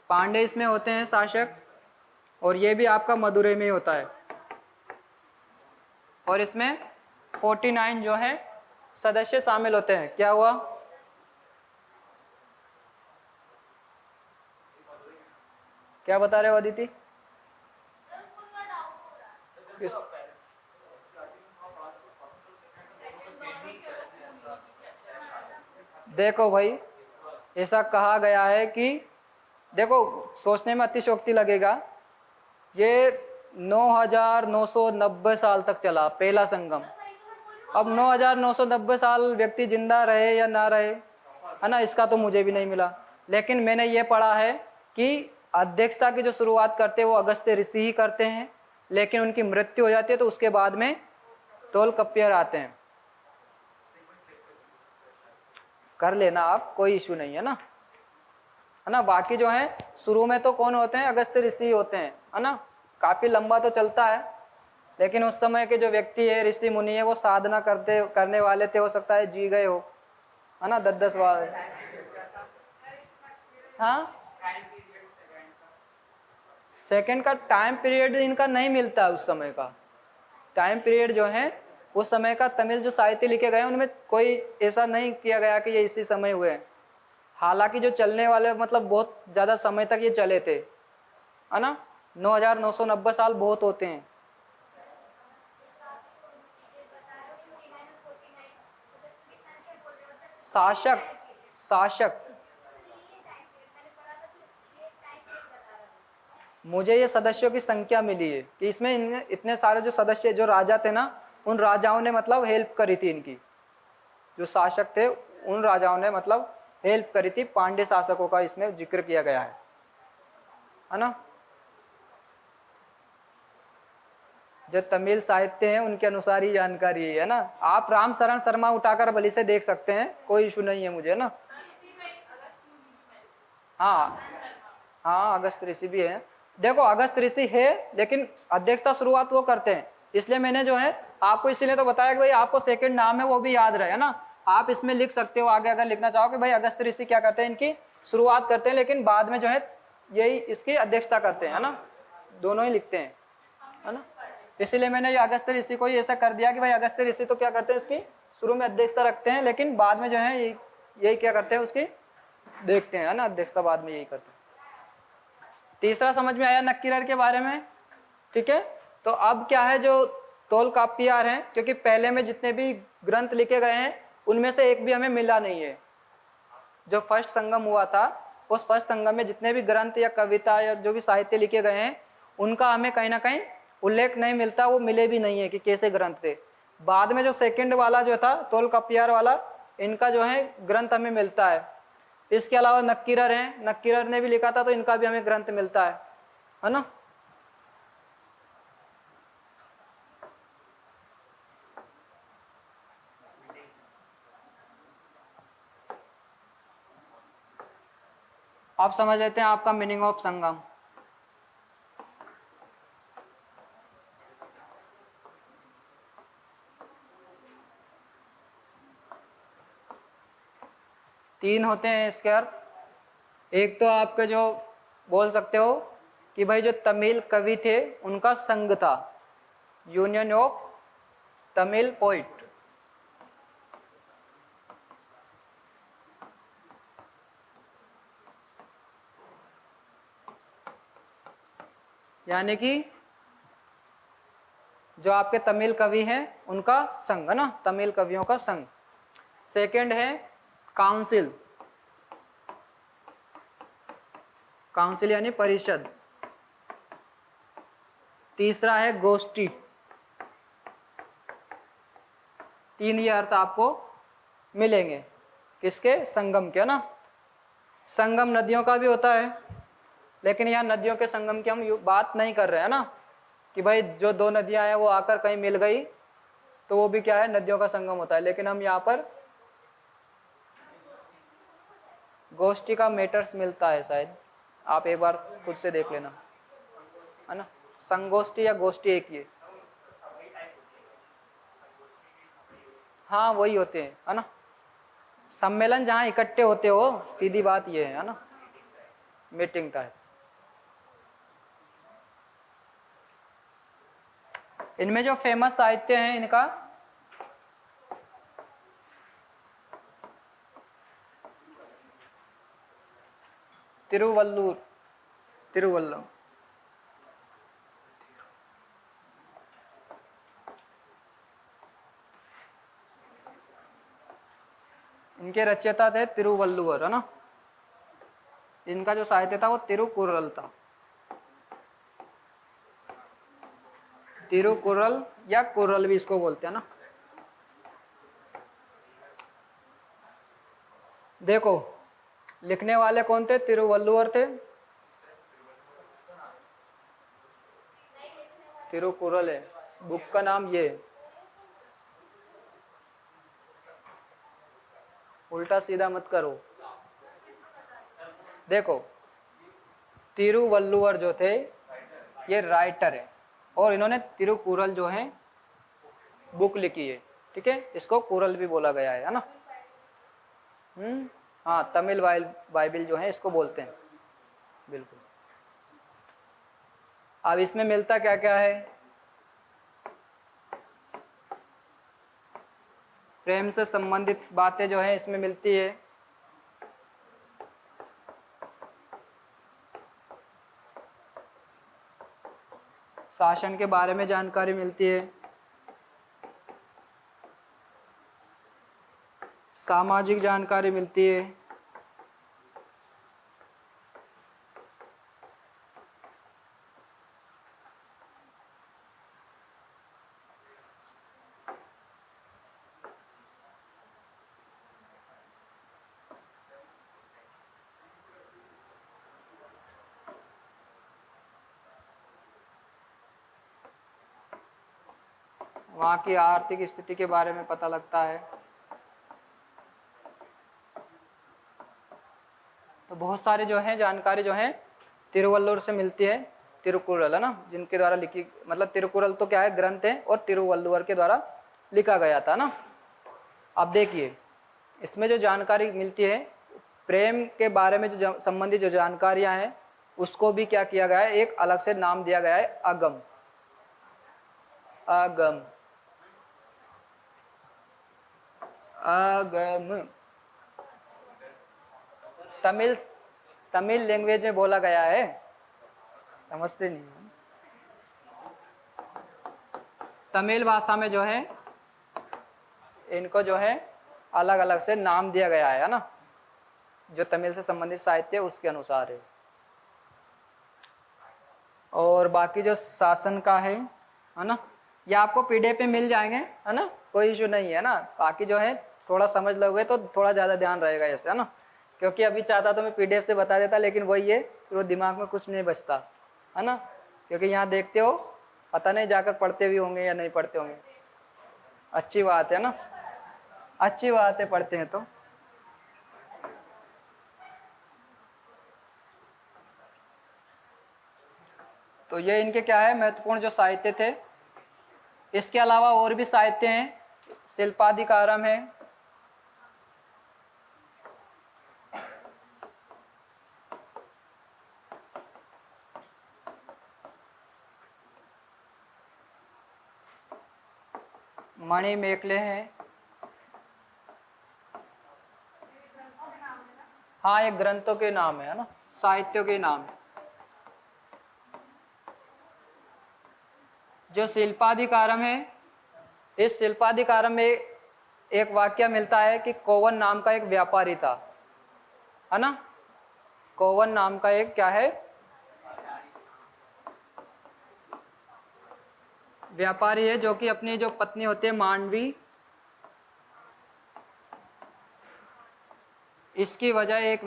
पांडे इसमें होते हैं शासक, और ये भी आपका मदुरै में होता है। और इसमें 49 जो है सदस्य शामिल होते हैं। क्या हुआ, क्या बता रहे हो अदिति? देखो भाई, ऐसा कहा गया है कि देखो, सोचने में अतिशयोक्ति लगेगा, ये 9,990 साल तक चला पहला संगम। अब 9,990 साल व्यक्ति जिंदा रहे या ना रहे, है ना, इसका तो मुझे भी नहीं मिला। लेकिन मैंने ये पढ़ा है कि अध्यक्षता की जो शुरुआत करते हैं वो अगस्त्य ऋषि ही करते हैं, लेकिन उनकी मृत्यु हो जाती है तो उसके बाद में तोलकप्पियर आते हैं। कर लेना आप, कोई इशू नहीं है ना, है ना। बाकी जो है शुरू में तो कौन होते हैं, अगस्त्य ऋषि होते हैं, है ना। काफी लंबा तो चलता है, लेकिन उस समय के जो व्यक्ति है, ऋषि मुनि है, वो साधना करने वाले थे, हो सकता है जी गए हो, है ना, 10-10 बार। हाँ, सेकंड का टाइम पीरियड इनका नहीं मिलता। उस समय का टाइम पीरियड जो है, उस समय का तमिल जो साहित्य लिखे गए उनमें कोई ऐसा नहीं किया गया कि ये इसी समय हुए हैं। हालांकि जो चलने वाले मतलब बहुत ज़्यादा समय तक ये चले थे, है ना। 9,990 साल बहुत होते हैं। शासक, शासक, मुझे ये सदस्यों की संख्या मिली है कि इसमें इतने सारे जो सदस्य जो राजा थे ना, उन राजाओं ने मतलब हेल्प करी थी इनकी। जो शासक थे उन राजाओं ने मतलब हेल्प करी थी। पांड्य शासकों का इसमें जिक्र किया गया है ना। जो तमिल साहित्य है उनके अनुसार ही जानकारी है ना। आप राम शरण शर्मा उठाकर भली से देख सकते हैं, कोई इशू नहीं है मुझे ना। हाँ हाँ, अगस्त ऋषि भी है। देखो, अगस्त ऋषि है, लेकिन अध्यक्षता शुरुआत वो करते हैं। इसलिए मैंने जो है आपको इसीलिए तो बताया कि भाई आपको सेकंड नाम है वो भी याद रहे, है ना। आप इसमें लिख सकते हो आगे, अगर लिखना चाहो कि भाई अगस्त ऋषि क्या करते हैं, इनकी शुरुआत करते हैं, लेकिन बाद में जो है यही इसकी अध्यक्षता करते हैं, है ना। दोनों ही लिखते हैं, है ना। इसीलिए मैंने ये अगस्त्य ऋषि को ही ऐसा कर दिया कि भाई अगस्त्य ऋषि तो क्या करते हैं, इसकी शुरू में अध्यक्षता रखते हैं, लेकिन बाद में जो है यही क्या करते हैं, उसकी देखते हैं, है ना, अध्यक्षता बाद में यही करते हैं। तीसरा समझ में आया नक्कीरर के बारे में, ठीक है। तो अब क्या है, जो तोलकाप्पियार हैं, क्योंकि पहले में जितने भी ग्रंथ लिखे गए हैं उनमें से एक भी हमें मिला नहीं है। जो फर्स्ट संगम हुआ था, उस फर्स्ट संगम में जितने भी ग्रंथ या कविता या जो भी साहित्य लिखे गए हैं उनका हमें कहीं ना कहीं उल्लेख नहीं मिलता, वो मिले भी नहीं है कि कैसे ग्रंथ थे। बाद में जो सेकंड वाला जो था तोलकाप्पियार वाला, इनका जो है ग्रंथ हमें मिलता है। इसके अलावा नक्कीरर हैं, नक्कीरर ने भी लिखा था तो इनका भी हमें ग्रंथ मिलता है ना। आप समझ लेते हैं आपका मीनिंग ऑफ संगम। तीन होते हैं इसके अर्थ। एक तो आपके जो बोल सकते हो कि भाई जो तमिल कवि थे उनका संघ था, यूनियन ऑफ तमिल पोइट। यानी कि जो आपके तमिल कवि हैं उनका संघ, है ना, तमिल कवियों का संघ। सेकंड है काउंसिल, काउंसिल यानी परिषद। तीसरा है गोष्ठी। तीन ये अर्थ आपको मिलेंगे किसके, संगम के, ना। संगम नदियों का भी होता है, लेकिन यहाँ नदियों के संगम की हम बात नहीं कर रहे हैं ना, कि भाई जो दो नदियां हैं वो आकर कहीं मिल गई तो वो भी क्या है, नदियों का संगम होता है। लेकिन हम यहाँ पर गोष्ठी का मैटर्स मिलता है शायद, आप एक बार खुद से देख लेना, है ना। संगोष्ठी या गोष्ठी एक ही है, हाँ वही होते हैं, है ना। सम्मेलन जहाँ इकट्ठे होते हो, सीधी बात ये है ना, मीटिंग टाइप। इनमें जो फेमस साहित्य हैं इनका, तिरुवल्लुवर, तिरुवल्लम, इनके रचयिता थे तिरुवल्लुवर, है ना। इनका जो साहित्य था वो तिरुकुरल था, तिरुकुरल या कुरल भी इसको बोलते हैं ना। देखो लिखने वाले कौन थे, तिरुवल्लुवर थे, तिरुकुरल है बुक का नाम, ये उल्टा सीधा मत करो। देखो तिरुवल्लुवर जो थे ये राइटर है, और इन्होंने तिरुकुरल जो है बुक लिखी है, ठीक है। इसको कुरल भी बोला गया है ना। हाँ, तमिल बाइबिल जो है इसको बोलते हैं, बिल्कुल। अब इसमें मिलता क्या क्या है, प्रेम से संबंधित बातें जो है इसमें मिलती है। शासन के बारे में जानकारी मिलती है, सामाजिक जानकारी मिलती है, वहाँ की आर्थिक स्थिति के बारे में पता लगता है। तो बहुत सारे जो है जानकारी जो है तिरुवल्लुवर से मिलती है, तिरुकुरल, है ना, जिनके द्वारा लिखी, मतलब तिरुकुरल तो क्या है, ग्रंथ है, और तिरुवल्लुवर के द्वारा लिखा गया था ना। अब देखिए इसमें जो जानकारी मिलती है, प्रेम के बारे में जो संबंधित जो जानकारियां हैं उसको भी क्या किया गया है, एक अलग से नाम दिया गया है, अगम। आगम, आगम तमिल, तमिल लैंग्वेज में बोला गया है, समझते नहीं हो। तमिल भाषा में जो है इनको जो है अलग अलग से नाम दिया गया है ना, जो तमिल से संबंधित साहित्य उसके अनुसार है। और बाकी जो शासन का है ना, ये आपको पीडीएफ में मिल जाएंगे, है ना, कोई इशू नहीं है ना। बाकी जो है थोड़ा समझ लोगे तो थोड़ा ज़्यादा ध्यान रहेगा ऐसे, है ना, क्योंकि अभी चाहता तो मैं पीडीएफ से बता देता, लेकिन वही है फिर वो दिमाग में कुछ नहीं बचता, है ना, क्योंकि यहाँ देखते हो पता नहीं जाकर पढ़ते भी होंगे या नहीं पढ़ते होंगे। अच्छी बात है ना, अच्छी बात है, पढ़ते हैं तो ये इनके क्या है महत्वपूर्ण जो साहित्य थे। इसके अलावा और भी साहित्य हैं, शिल्पाधिकारम है, मणिमेखले है, हाँ ये ग्रंथों के नाम है ना, साहित्यों के नाम है। जो शिल्पाधिकारम है, इस शिल्पाधिकारम में एक वाक्य मिलता है कि कोवन नाम का एक व्यापारी था, है ना, कोवन नाम का एक क्या है व्यापारी है, जो कि अपनी जो पत्नी होती है मांडवी, इसकी वजह एक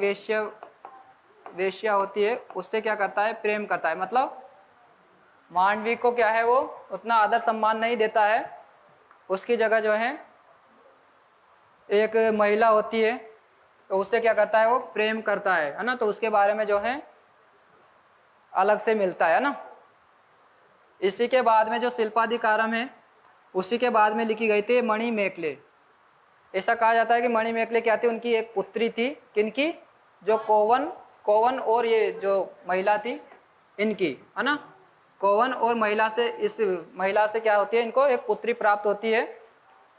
वेश्या होती है, उससे क्या करता है प्रेम करता है। मतलब मांडवी को क्या है वो उतना आदर सम्मान नहीं देता है, उसकी जगह जो है एक महिला होती है, तो उससे क्या करता है वो प्रेम करता है ना, तो उसके बारे में जो है अलग से मिलता है ना। इसी के बाद में जो शिल्पाधिकारम है उसी के बाद में लिखी गई थी मणिमेखले। ऐसा कहा जाता है कि मणिमेखले क्या थी, उनकी एक पुत्री थी, किनकी, जो कोवन और ये जो महिला थी इनकी, है ना, कोवन और महिला से, इस महिला से क्या होती है इनको एक पुत्री प्राप्त होती है,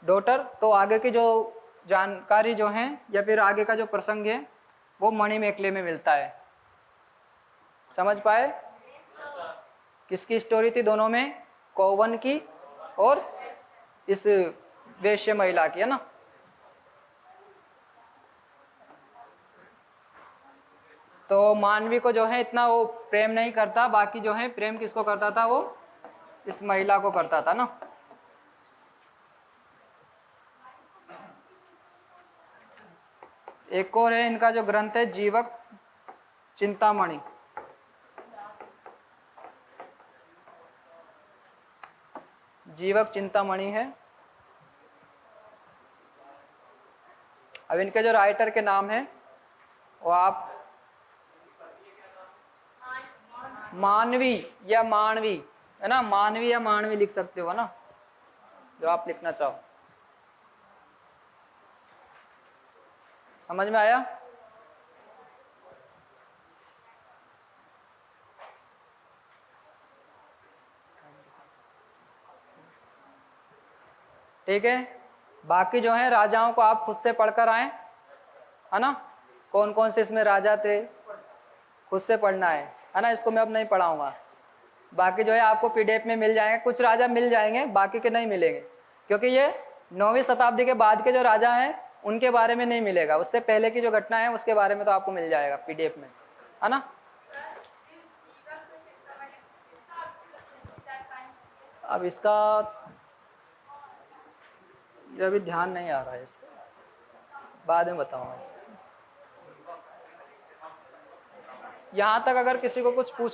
डॉटर। तो आगे की जो जानकारी जो है या फिर आगे का जो प्रसंग है वो मणिमेखले में मिलता है। समझ पाए? किसकी स्टोरी थी दोनों में, कोवन की और इस वेश्य महिला की, है ना। तो मानवी को जो है इतना वो प्रेम नहीं करता, बाकी जो है प्रेम किसको करता था, वो इस महिला को करता था ना। एक और है इनका जो ग्रंथ है जीवक चिंतामणि, जीवक चिंतामणि है। अब इनके जो राइटर के नाम है वो आप मानवी या मानवी, है ना, मानवी या मानवी लिख सकते हो ना, जो आप लिखना चाहो। समझ में आया? ठीक है, बाकी जो है राजाओं को आप खुद से पढ़कर आए, है ना, कौन कौन से इसमें राजा थे खुद से पढ़ना है ना, इसको मैं अब नहीं पढ़ाऊंगा। बाकी जो है आपको पीडीएफ में मिल जाएंगे, कुछ राजा मिल जाएंगे बाकी के नहीं मिलेंगे, क्योंकि ये 9वीं शताब्दी के बाद के जो राजा हैं उनके बारे में नहीं मिलेगा, उससे पहले की जो घटना है उसके बारे में तो आपको मिल जाएगा पीडीएफ में, है ना। अब इसका जो अभी ध्यान नहीं आ रहा है, इसका बाद में बताऊंगा। यहाँ तक अगर किसी को कुछ पूछ